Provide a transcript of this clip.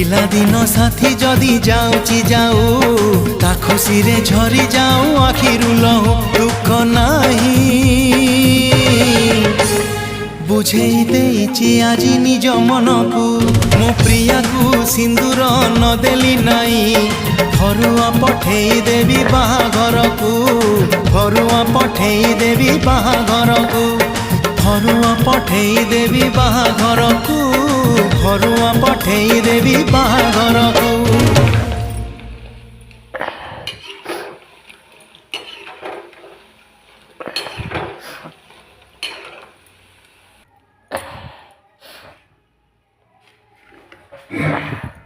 ପିଲାଦିନ ସାଥୀ ଯଦି ଯାଉଛି ଯାଉ ତା ଖୁସିରେ ଝରି ଯାଉ ଆଖିରୁ ଲହୁ ଦୁଃଖ ନାହିଁ ବୁଝେଇ ଦେଇଛି ଆଜି ନିଜ ମନକୁ ମୋ ପ୍ରିୟାକୁ ସିନ୍ଦୁର ନଦେଲି ନାହିଁ ଘରୁଆ ପଠେଇ ଦେବି ବାହାଘରକୁ ଘରୁଆ ପଠେଇ ଦେବି ବାହାଘରକୁ ଘରୁଆ ପଠେଇ ଦେବି ବାହାଘରକୁ ଘରୁଆ ପଠେଇ ଦେବି ବାହାଘରକୁ Yeah.